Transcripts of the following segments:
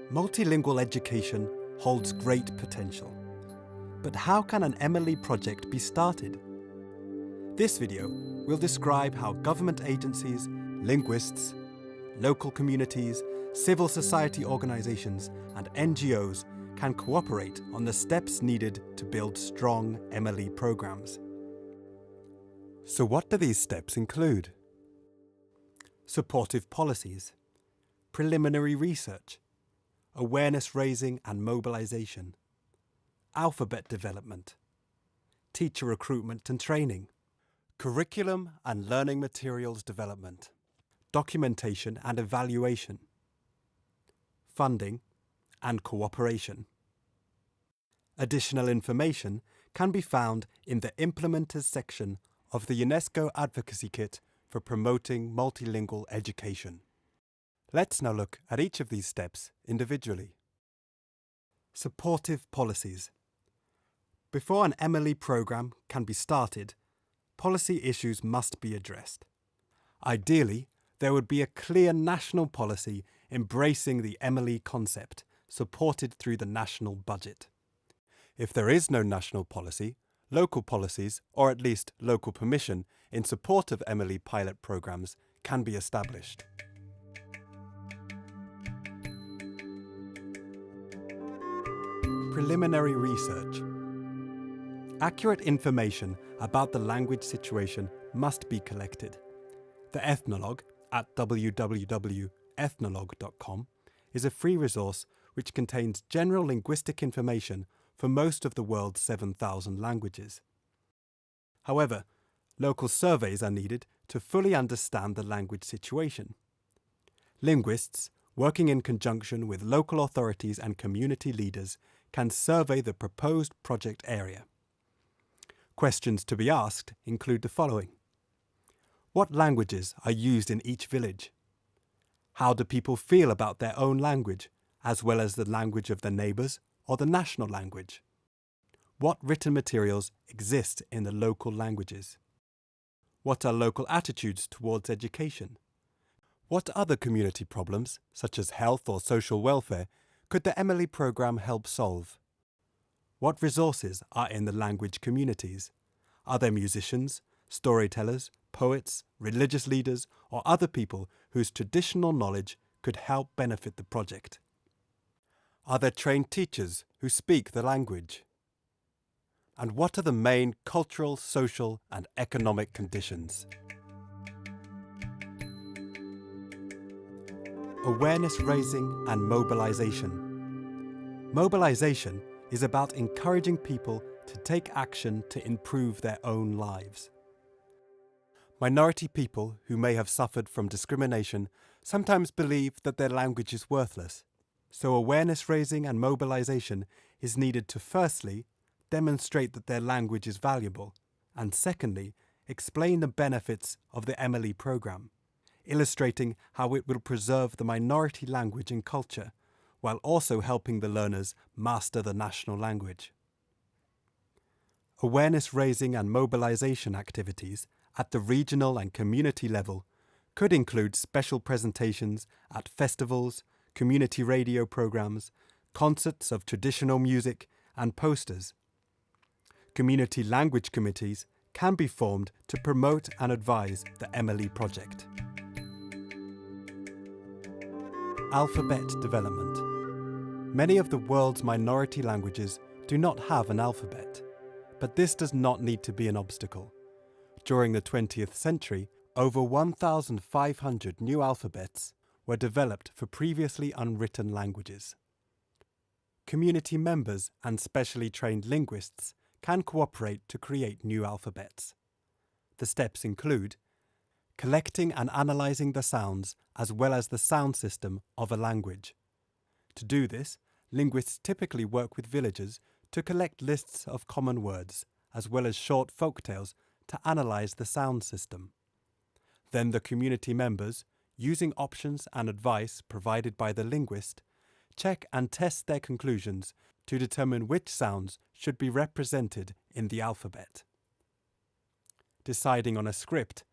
Multilingual education holds great potential. But how can an MLE project be started? This video will describe how government agencies, linguists, local communities, civil society organisations and NGOs can cooperate on the steps needed to build strong MLE programmes. So what do these steps include? Supportive policies, preliminary research, awareness raising and mobilisation, alphabet development, teacher recruitment and training, curriculum and learning materials development, documentation and evaluation, funding and cooperation. Additional information can be found in the Implementers section of the UNESCO Advocacy Kit for promoting multilingual education. Let's now look at each of these steps individually. Supportive policies. Before an MLE programme can be started, policy issues must be addressed. Ideally, there would be a clear national policy embracing the MLE concept, supported through the national budget. If there is no national policy, local policies, or at least local permission in support of MLE pilot programmes can be established. Preliminary research. Accurate information about the language situation must be collected. The Ethnologue at www.ethnologue.com is a free resource which contains general linguistic information for most of the world's 7,000 languages. However, local surveys are needed to fully understand the language situation. Linguists, working in conjunction with local authorities and community leaders, can survey the proposed project area. Questions to be asked include the following. What languages are used in each village? How do people feel about their own language, as well as the language of their neighbours or the national language? What written materials exist in the local languages? What are local attitudes towards education? What other community problems, such as health or social welfare, could the MLE programme help solve? What resources are in the language communities? Are there musicians, storytellers, poets, religious leaders, or other people whose traditional knowledge could help benefit the project? Are there trained teachers who speak the language? And what are the main cultural, social, and economic conditions? Awareness raising and mobilisation. Mobilisation is about encouraging people to take action to improve their own lives. Minority people who may have suffered from discrimination sometimes believe that their language is worthless. So awareness raising and mobilisation is needed to firstly demonstrate that their language is valuable, and secondly explain the benefits of the MLE programme, illustrating how it will preserve the minority language and culture, while also helping the learners master the national language. Awareness raising and mobilisation activities at the regional and community level could include special presentations at festivals, community radio programmes, concerts of traditional music and posters. Community language committees can be formed to promote and advise the MLE project. Alphabet development. Many of the world's minority languages do not have an alphabet, but this does not need to be an obstacle. During the 20th century, over 1,500 new alphabets were developed for previously unwritten languages. Community members and specially trained linguists can cooperate to create new alphabets. The steps include collecting and analysing the sounds as well as the sound system of a language. To do this, linguists typically work with villagers to collect lists of common words, as well as short folktales to analyse the sound system. Then the community members, using options and advice provided by the linguist, check and test their conclusions to determine which sounds should be represented in the alphabet. Deciding on a script.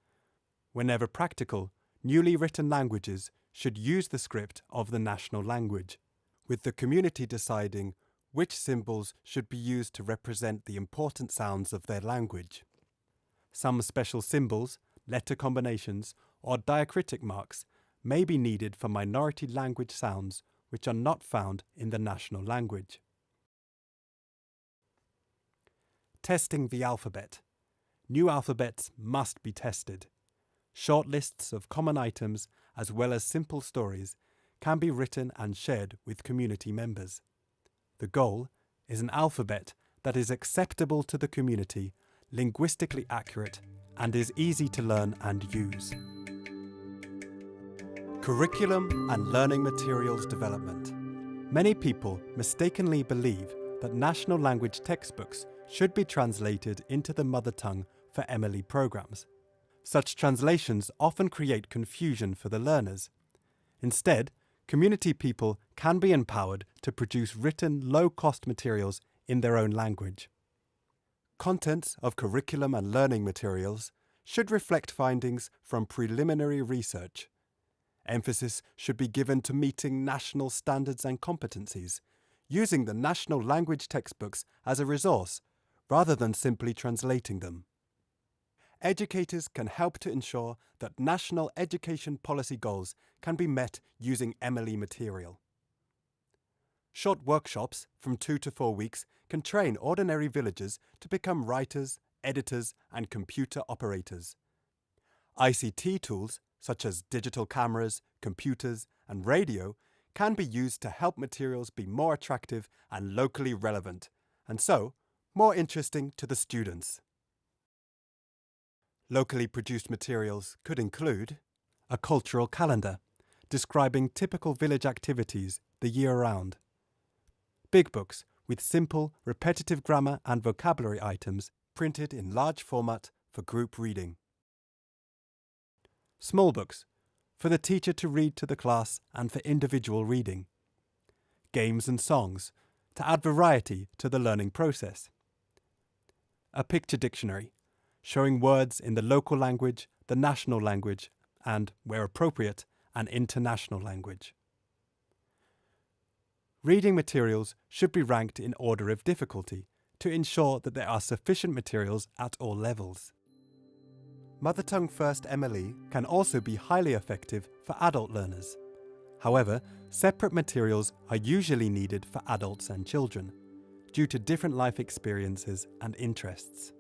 Whenever practical, newly written languages should use the script of the national language, with the community deciding which symbols should be used to represent the important sounds of their language. Some special symbols, letter combinations, or diacritic marks may be needed for minority language sounds which are not found in the national language. Testing the alphabet. New alphabets must be tested. Short lists of common items as well as simple stories can be written and shared with community members. The goal is an alphabet that is acceptable to the community, linguistically accurate, and is easy to learn and use. Curriculum and learning materials development. Many people mistakenly believe that national language textbooks should be translated into the mother tongue for MLE programs. Such translations often create confusion for the learners. Instead, community people can be empowered to produce written, low-cost materials in their own language. Contents of curriculum and learning materials should reflect findings from preliminary research. Emphasis should be given to meeting national standards and competencies, using the national language textbooks as a resource, rather than simply translating them. Educators can help to ensure that national education policy goals can be met using MLE material. Short workshops from 2 to 4 weeks can train ordinary villagers to become writers, editors, and computer operators. ICT tools, such as digital cameras, computers, and radio, can be used to help materials be more attractive and locally relevant, and so more interesting to the students. Locally produced materials could include a cultural calendar describing typical village activities the year round, big books with simple, repetitive grammar and vocabulary items printed in large format for group reading, small books for the teacher to read to the class and for individual reading, games and songs to add variety to the learning process, a picture dictionary showing words in the local language, the national language, and, where appropriate, an international language. Reading materials should be ranked in order of difficulty to ensure that there are sufficient materials at all levels. Mother Tongue First MLE can also be highly effective for adult learners. However, separate materials are usually needed for adults and children, due to different life experiences and interests.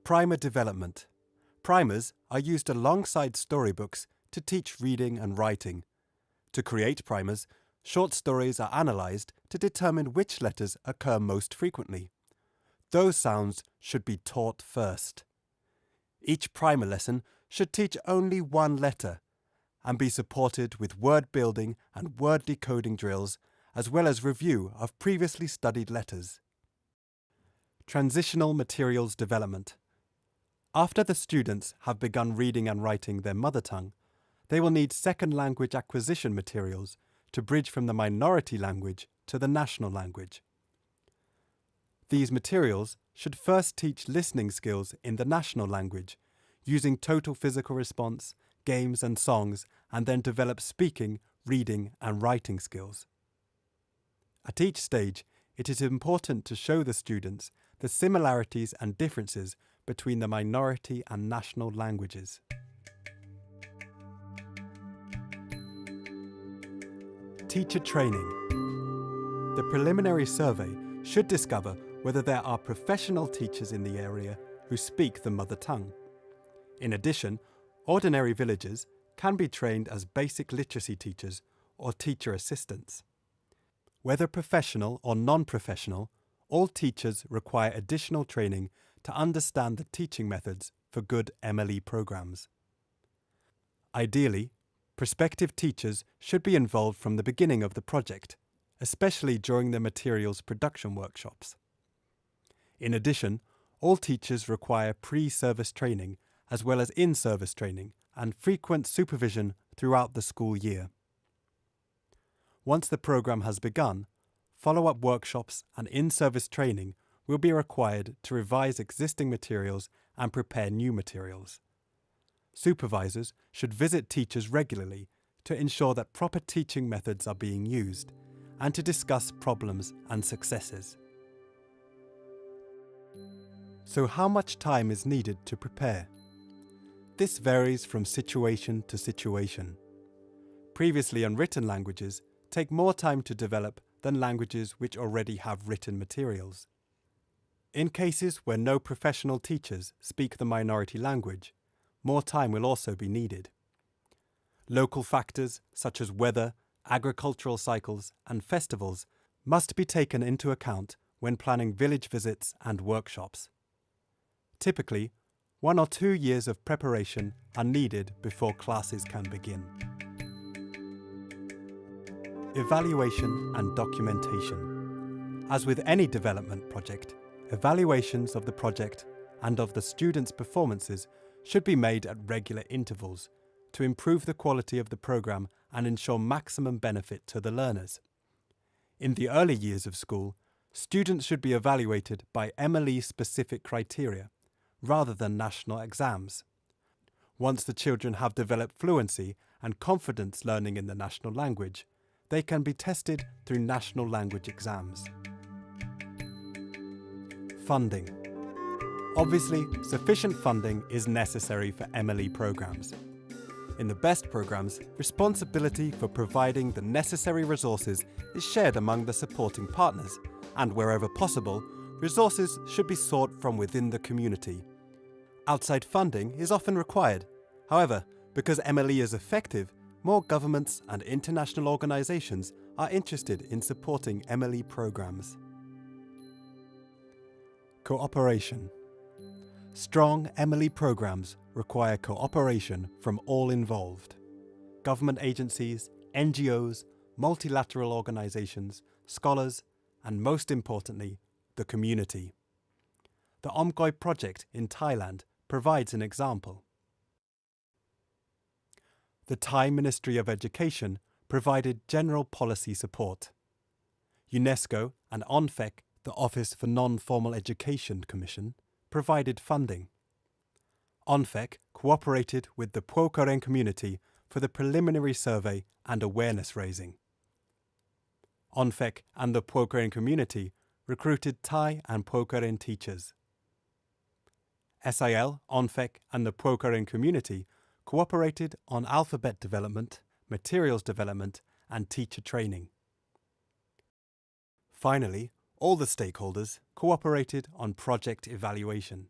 Primer development. Primers are used alongside storybooks to teach reading and writing. To create primers, short stories are analysed to determine which letters occur most frequently. Those sounds should be taught first. Each primer lesson should teach only one letter and be supported with word building and word decoding drills, as well as review of previously studied letters. Transitional materials development. After the students have begun reading and writing their mother tongue, they will need second language acquisition materials to bridge from the minority language to the national language. These materials should first teach listening skills in the national language, using total physical response, games and songs, and then develop speaking, reading and writing skills. At each stage, it is important to show the students the similarities and differences between the minority and national languages. Teacher training. The preliminary survey should discover whether there are professional teachers in the area who speak the mother tongue. In addition, ordinary villagers can be trained as basic literacy teachers or teacher assistants. Whether professional or non-professional, all teachers require additional training to understand the teaching methods for good MLE programs. Ideally, prospective teachers should be involved from the beginning of the project, especially during the materials production workshops. In addition, all teachers require pre-service training as well as in-service training and frequent supervision throughout the school year. Once the program has begun, follow-up workshops and in-service training will be required to revise existing materials and prepare new materials. Supervisors should visit teachers regularly to ensure that proper teaching methods are being used and to discuss problems and successes. So how much time is needed to prepare? This varies from situation to situation. Previously unwritten languages take more time to develop than languages which already have written materials. In cases where no professional teachers speak the minority language, more time will also be needed. Local factors such as weather, agricultural cycles, and festivals must be taken into account when planning village visits and workshops. Typically, 1 or 2 years of preparation are needed before classes can begin. Evaluation and documentation. As with any development project, evaluations of the project and of the students' performances should be made at regular intervals to improve the quality of the programme and ensure maximum benefit to the learners. In the early years of school, students should be evaluated by MLE-specific criteria, rather than national exams. Once the children have developed fluency and confidence learning in the national language, they can be tested through national language exams. Funding. Obviously, sufficient funding is necessary for MLE programs. In the best programs, responsibility for providing the necessary resources is shared among the supporting partners, and wherever possible, resources should be sought from within the community. Outside funding is often required. However, because MLE is effective, more governments and international organisations are interested in supporting MLE programmes. Cooperation. Strong MLE programmes require cooperation from all involved. Government agencies, NGOs, multilateral organisations, scholars, and most importantly, the community. The Omgoi project in Thailand provides an example. The Thai Ministry of Education provided general policy support. UNESCO and ONFEC, the Office for Non-Formal Education Commission, provided funding. ONFEC cooperated with the Phuoc Karen community for the preliminary survey and awareness raising. ONFEC and the Phuoc Karen community recruited Thai and Phuoc Karen teachers. SIL, ONFEC and the Phuoc Karen community cooperated on alphabet development, materials development and teacher training. Finally, all the stakeholders cooperated on project evaluation.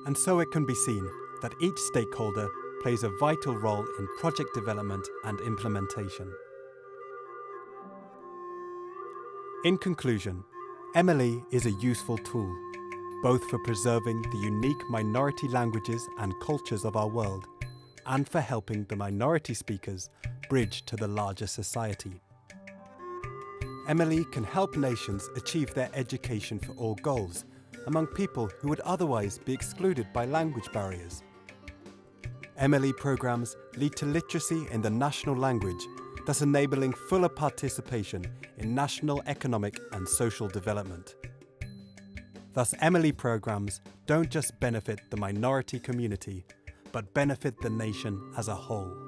And so it can be seen that each stakeholder plays a vital role in project development and implementation. In conclusion, MLE is a useful tool, both for preserving the unique minority languages and cultures of our world, and for helping the minority speakers bridge to the larger society. MLE can help nations achieve their education for all goals among people who would otherwise be excluded by language barriers. MLE programs lead to literacy in the national language, thus enabling fuller participation in national economic and social development. Thus, MLE programs don't just benefit the minority community, but benefit the nation as a whole.